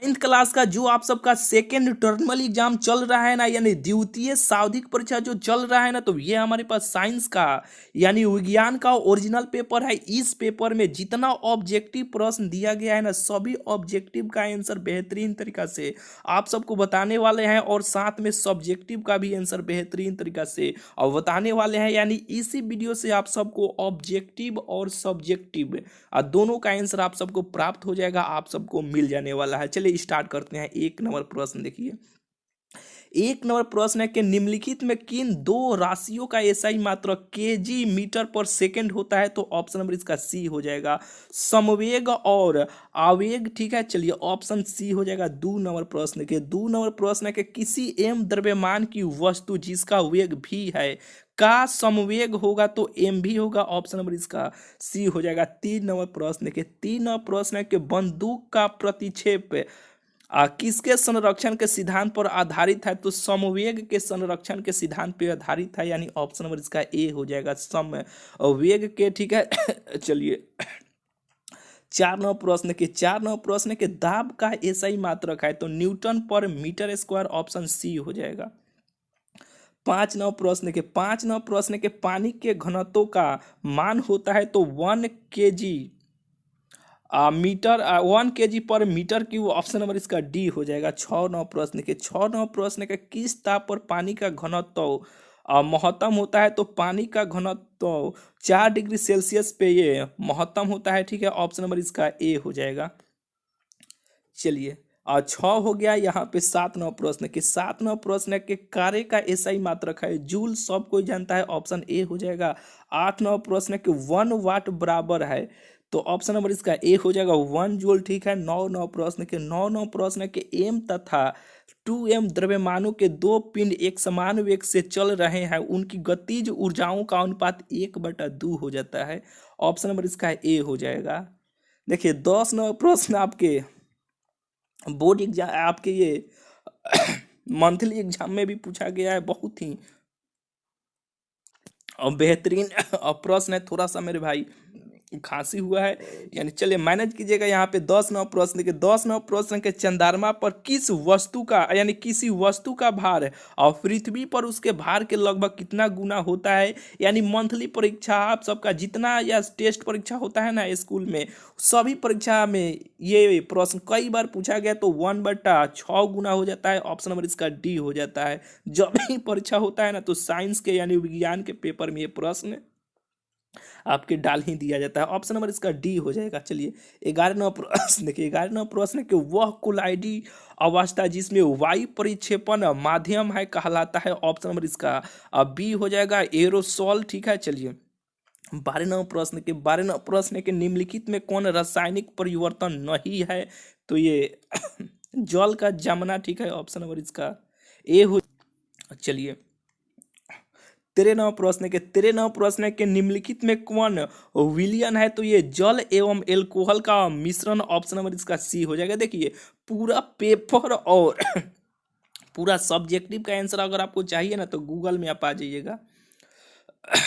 9th class का जो आप सबका सेकेंड टर्मिनल एग्जाम चल रहा है ना, यानी द्वितीय सावधिक परीक्षा जो चल रहा है ना, तो ये हमारे पास साइंस का यानी विज्ञान का ओरिजिनल पेपर है। इस पेपर में जितना ऑब्जेक्टिव प्रश्न दिया गया है ना, सभी ऑब्जेक्टिव का आंसर बेहतरीन तरीका से आप सबको बताने वाले हैं, और साथ में सब्जेक्टिव का भी आंसर बेहतरीन तरीका से और बताने वाले हैं। यानी इसी वीडियो से आप सबको ऑब्जेक्टिव और सब्जेक्टिव दोनों का आंसर आप सबको प्राप्त हो जाएगा, आप सबको मिल जाने वाला है। चलिए स्टार्ट करते हैं। एक नंबर प्रश्न देखिए, एक नंबर प्रश्न है कि निम्नलिखित में किन दो राशियों का एसआई मात्रक केजी मीटर पर सेकंड होता है? तो ऑप्शन नंबर इसका सी हो जाएगा, समवेग और आवेग। ठीक है, चलिए ऑप्शन सी हो जाएगा। 2 नंबर प्रश्न के 2 नंबर प्रश्न है कि किसी एम द्रव्यमान की वस्तु जिसका वेग भी है का समवेग होगा? तो एम भी होगा, ऑप्शन नंबर इसका सी हो जाएगा। 3 नंबर प्रश्न के 3 नंबर प्रश्न है कि बंदूक का प्रतिक्षेप किसके संरक्षण के सिद्धांत पर आधारित है? तो समवेग के संरक्षण के सिद्धांत पर आधारित है, यानी ऑप्शन नंबर इसका ए हो जाएगा, समवेग के। ठीक है चलिए 4 नंबर प्रश्न के दाब का एसआई मात्रक है? तो न्यूटन पर मीटर स्क्वायर, ऑप्शन सी हो जाएगा। 5 नंबर प्रश्न के पानी के घनत्व का मान होता है? तो 1 kg मीटर 1 kg पर मीटर क्यूब, ऑप्शन नंबर इसका डी हो जाएगा। 6 नंबर प्रश्न के किस ताप पर पानी का घनत्व महत्तम होता है? तो पानी का घनत्व 4 डिग्री सेल्सियस पे ये महत्तम होता है। ठीक है, ऑप्शन नंबर इसका ए हो जाएगा। चलिए 6 हो गया। यहाँ पे 7 नंबर प्रश्न के कार्य का एसआई मात्रक है? जूल, सब कोई जानता है, ऑप्शन ए हो जाएगा। 8 नंबर प्रश्न के 1 वाट बराबर है? तो ऑप्शन नंबर इसका ए हो जाएगा, 1 जूल। ठीक है, 9 नंबर प्रश्न के एम तथा 2m द्रव्यमानों के दो पिंड एक समान वेग से चल रहे हैं, उनकी गतिज ऊर्जाओं का अनुपात 1/2 हो जाता है। ऑप्शन नंबर इसका ए हो जाएगा। देखिए 10 नंबर प्रश्न आपके बोर्ड एग्जाम, आपके ये मंथली एग्जाम में भी पूछा गया है। बहुत ही बेहतरीन प्रश्न है। थोड़ा सा मेरे भाई खांसी हुआ है, यानी चलिए मैनेज कीजिएगा। यहाँ पे 10 नंबर प्रश्न के चंद्रमा पर किस वस्तु का यानी किसी वस्तु का भार और पृथ्वी पर उसके भार के लगभग कितना गुना होता है? यानी मंथली परीक्षा आप सबका जितना या टेस्ट परीक्षा होता है ना स्कूल में, सभी परीक्षा में ये प्रश्न कई बार पूछा गया। तो 1/6 गुना हो जाता है, ऑप्शन नंबर इसका डी हो जाता है। जब भी परीक्षा होता है ना, तो साइंस के यानी विज्ञान के पेपर में ये प्रश्न आपके डाल ही दिया जाता है। ऑप्शन नंबर इसका डी हो जाएगा। चलिए 11 नंबर प्रश्न देखिए, 11 नंबर प्रश्न कि वह कुलाइडी अवस्था जिसमें वायु परिक्षेपण माध्यम है कहलाता है? ऑप्शन नंबर इसका बी हो जाएगा, एरोसोल। ठीक है, चलिए 12 नंबर प्रश्न के निम्नलिखित में कौन रासायनिक परिवर्तन नहीं है? तो ये जल का जमना। ठीक है, ऑप्शन नंबर इसका ए हो। चलिए 13 नंबर प्रश्न के निम्नलिखित में कौन विलियन है? तो ये जल एवं एल्कोहल का मिश्रण, ऑप्शन नंबर इसका सी हो जाएगा। देखिए पूरा पेपर और पूरा सब्जेक्टिव का आंसर अगर आपको चाहिए ना, तो गूगल में आप आ जाइएगा।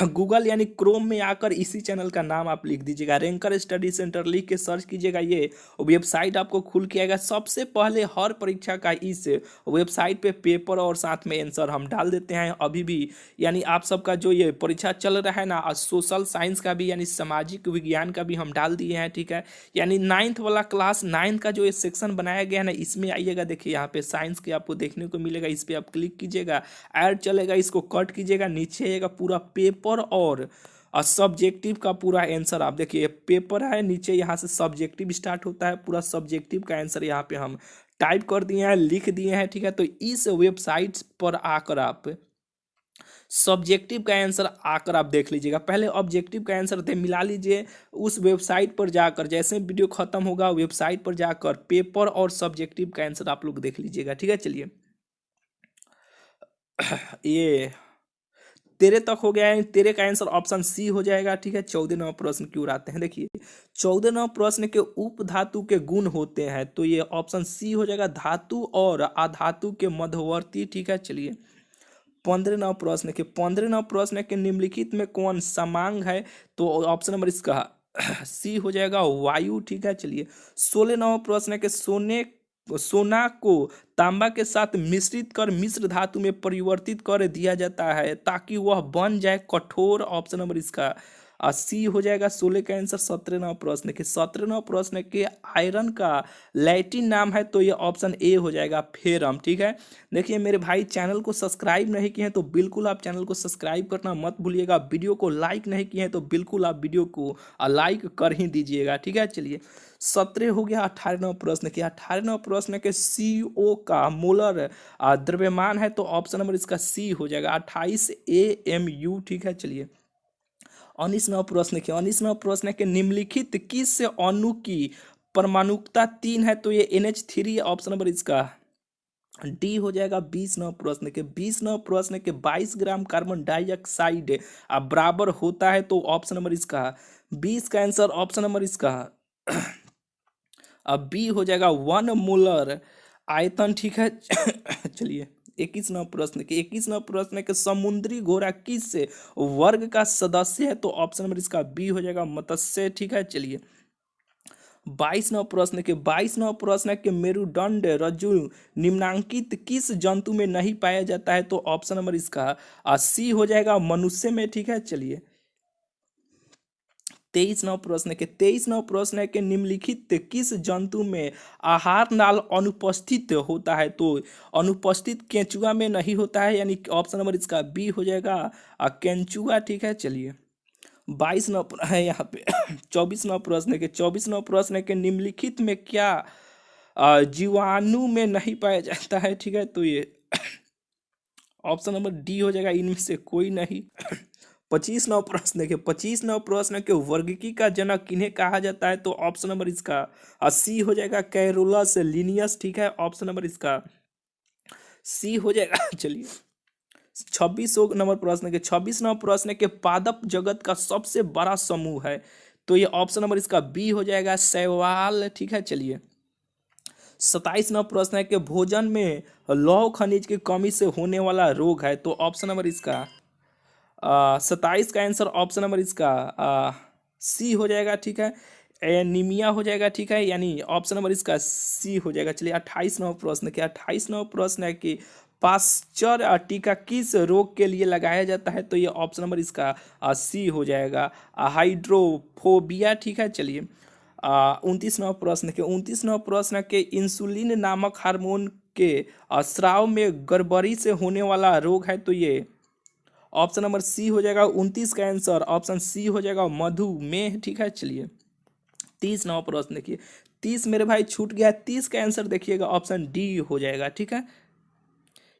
गूगल यानी क्रोम में आकर इसी चैनल का नाम आप लिख दीजिएगा, रैंकर स्टडी सेंटर लिख के सर्च कीजिएगा। ये वेबसाइट आपको खुल के आएगा। सबसे पहले हर परीक्षा का इस वेबसाइट पे पेपर और साथ में आंसर हम डाल देते हैं अभी भी। यानी आप सबका जो ये परीक्षा चल रहा है ना, सोशल साइंस का भी यानी सामाजिक विज्ञान का भी हम डाल दिए हैं। ठीक है, यानी 9th वाला क्लास 9 का जो ये सेक्शन बनाया गया है ना, इसमें आइएगा। देखिए यहाँ पे साइंस के आपको देखने को मिलेगा, इस पर आप क्लिक कीजिएगा, ऐड चलेगा, इसको कट कीजिएगा, नीचे आइएगा, पूरा पेपर और सब्जेक्टिव का पूरा आंसर आप देखिए। पेपर है, नीचे यहाँ से सब्जेक्टिव स्टार्ट होता है, पूरा सब्जेक्टिव का आंसर यहाँ पे हम टाइप कर दिए हैं, लिख दिए हैं। ठीक है, तो इस वेबसाइट पर आकर आप सब्जेक्टिव का आंसर आकर आप देख लीजिएगा। पहले ऑब्जेक्टिव का आंसर थे मिला लीजिए, उस वेबसाइट पर जाकर जैसे वीडियो खत्म होगा वेबसाइट पर जाकर पेपर और सब्जेक्टिव का आंसर आप लोग देख लीजिएगा। ठीक है, चलिए ये तेरे तक हो गया है, तेरे का आंसर ऑप्शन सी हो जाएगा। ठीक है, 14 नंबर प्रश्न की ओर आते हैं। देखिए 14 नंबर प्रश्न के उप धातु के गुण होते हैं? तो ये ऑप्शन सी हो जाएगा, धातु और अधातु के मध्यवर्ती। ठीक है, चलिए 15 नंबर प्रश्न के निम्नलिखित में कौन समांग है? तो ऑप्शन नंबर इसका सी हो जाएगा, वायु। ठीक है, चलिए 16 नंबर प्रश्न के सोने सोना को तांबा के साथ मिश्रित कर मिश्र धातु में परिवर्तित कर दिया जाता है ताकि वह बन जाए कठोर। ऑप्शन नंबर इसका सी हो जाएगा। 16 का आंसर। 17वां प्रश्न के 17वां प्रश्न के आयरन का लैटिन नाम है तो ये ऑप्शन ए हो जाएगा फेरम। ठीक है, देखिए मेरे भाई चैनल को सब्सक्राइब नहीं किए हैं तो बिल्कुल आप चैनल को सब्सक्राइब करना मत भूलिएगा। वीडियो को लाइक नहीं किए हैं तो बिल्कुल आप वीडियो को लाइक कर ही दीजिएगा। ठीक है, चलिए 17 हो गया। 18वां प्रश्न के 18वां प्रश्न के CO का मोलर द्रव्यमान है तो ऑप्शन नंबर इसका सी हो जाएगा 28 AMU। ठीक है, चलिए 19वां प्रश्न के 19वां प्रश्न के निम्नलिखित किस अणु की परमाणुकता 3 है तो ये NH3। ऑप्शन नंबर इसका डी हो जाएगा। 20वां प्रश्न के 20वां प्रश्न के 22 ग्राम कार्बन डाइऑक्साइड बराबर होता है तो ऑप्शन नंबर इसका 20 का आंसर। ऑप्शन नंबर इसका अब बी हो जाएगा 1 मोलर आयतन। ठीक है चलिए 21वां प्रश्न के समुद्री घोड़ा किस वर्ग का सदस्य है तो ऑप्शन नंबर इसका बी हो जाएगा मत्स्य। ठीक है, चलिए 22वां प्रश्न के मेरुदंड रज्जु निम्नांकित किस जंतु में नहीं पाया जाता है तो ऑप्शन नंबर इसका सी हो जाएगा मनुष्य में। ठीक है, चलिए 23वां प्रश्न के निम्नलिखित किस जंतु में आहार नाल अनुपस्थित होता है तो अनुपस्थित केंचुआ में नहीं होता है, यानी ऑप्शन नंबर इसका बी हो जाएगा केंचुआ। ठीक है, चलिए 22वां है यहाँ पे 24वां प्रश्न के निम्नलिखित में क्या जीवाणु में नहीं पाया जाता है। ठीक है, तो ये ऑप्शन नंबर डी हो जाएगा इनमें से कोई नहीं। 25वां प्रश्न के वर्गीकी का जनक किन्हें कहा जाता है तो ऑप्शन नंबर इसका सी हो जाएगा कैरोलस लिनियस। ठीक है, ऑप्शन नंबर इसका सी हो जाएगा। चलिए 26वां प्रश्न के पादप जगत का सबसे बड़ा समूह है तो ये ऑप्शन नंबर इसका बी हो जाएगा शैवाल। ठीक है, चलिए 27वां प्रश्न है कि भोजन में लौह खनिज की कमी से होने वाला रोग है तो ऑप्शन नंबर इसका 27 का आंसर। ऑप्शन नंबर इसका सी हो जाएगा। ठीक है, एनीमिया हो जाएगा। ठीक है, यानी ऑप्शन नंबर इसका सी हो जाएगा। चलिए 28वां प्रश्न है कि पास्चर टीका किस रोग के लिए लगाया जाता है तो ये ऑप्शन नंबर इसका सी हो जाएगा हाइड्रोफोबिया। ठीक है, चलिए 29वां प्रश्न के इंसुलिन नामक हार्मोन के स्राव में गड़बड़ी से होने वाला रोग है तो ये ऑप्शन नंबर सी हो जाएगा। 29 का आंसर ऑप्शन सी हो जाएगा मधुमेह। ठीक है, चलिए 30वां प्रश्न देखिए 30 मेरे भाई छूट गया। 30 का आंसर देखिएगा ऑप्शन डी हो जाएगा। ठीक है,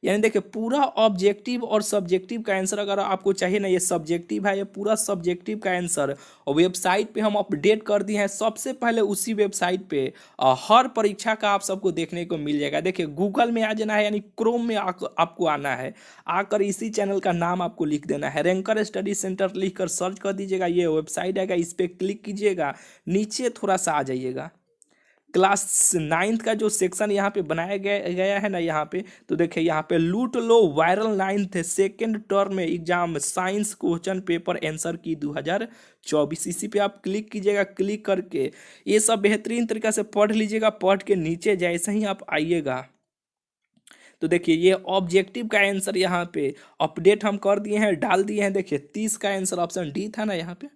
यानी देखिए पूरा ऑब्जेक्टिव और सब्जेक्टिव का आंसर अगर आपको चाहिए ना, ये सब्जेक्टिव है, ये पूरा सब्जेक्टिव का आंसर और वेबसाइट पे हम अपडेट कर दिए हैं सबसे पहले। उसी वेबसाइट पे हर परीक्षा का आप सबको देखने को मिल जाएगा। देखिए गूगल में आ जाना है, यानी क्रोम में आपको आना है, आकर इसी चैनल का नाम आपको लिख देना है, रैंकर स्टडी सेंटर लिख कर सर्च कर दीजिएगा, ये वेबसाइट आएगा, इस पर क्लिक कीजिएगा, नीचे थोड़ा सा आ जाइएगा। क्लास 9th का जो सेक्शन यहाँ पे बनाया गया है ना, यहाँ पे तो देखिए यहाँ पे लूट लो viral 9th second term exam science question paper answer की 2024, इसी पे आप क्लिक कीजिएगा। क्लिक करके ये सब बेहतरीन तरीका से पढ़ लीजिएगा। पढ़ के नीचे जैसे ही आप आइएगा तो देखिए ये ऑब्जेक्टिव का आंसर यहाँ पे अपडेट हम कर दिए हैं, डाल दिए हैं। देखिए 30 का आंसर ऑप्शन डी था ना यहाँ पे,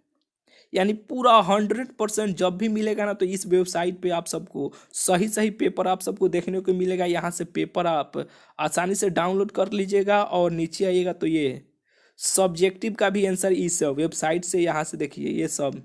यानी पूरा 100% जब भी मिलेगा ना तो इस वेबसाइट पे आप सबको सही पेपर आप सबको देखने को मिलेगा। यहाँ से पेपर आप आसानी से डाउनलोड कर लीजिएगा और नीचे आइएगा तो ये सब्जेक्टिव का भी आंसर इस वेबसाइट से यहाँ से देखिए ये सब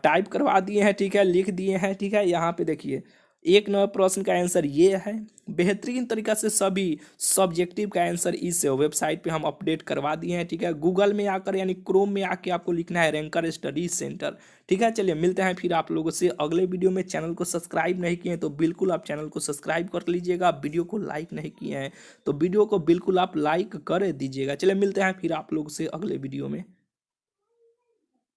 टाइप करवा दिए हैं। ठीक है, लिख दिए हैं। ठीक है, यहाँ पे देखिए 1 नंबर प्रश्न का आंसर ये है। बेहतरीन तरीका से सभी सब्जेक्टिव का आंसर इस वेबसाइट पे हम अपडेट करवा दिए हैं। ठीक है, गूगल में आकर यानी क्रोम में आके आपको लिखना है रैंकर स्टडी सेंटर। ठीक है, चलिए मिलते हैं फिर आप लोगों से अगले वीडियो में। चैनल को सब्सक्राइब नहीं किए हैं तो बिल्कुल आप चैनल को सब्सक्राइब कर लीजिएगा। वीडियो को लाइक नहीं किए हैं तो वीडियो को बिल्कुल आप लाइक कर दीजिएगा। चलिए मिलते हैं फिर आप लोगों से अगले वीडियो में।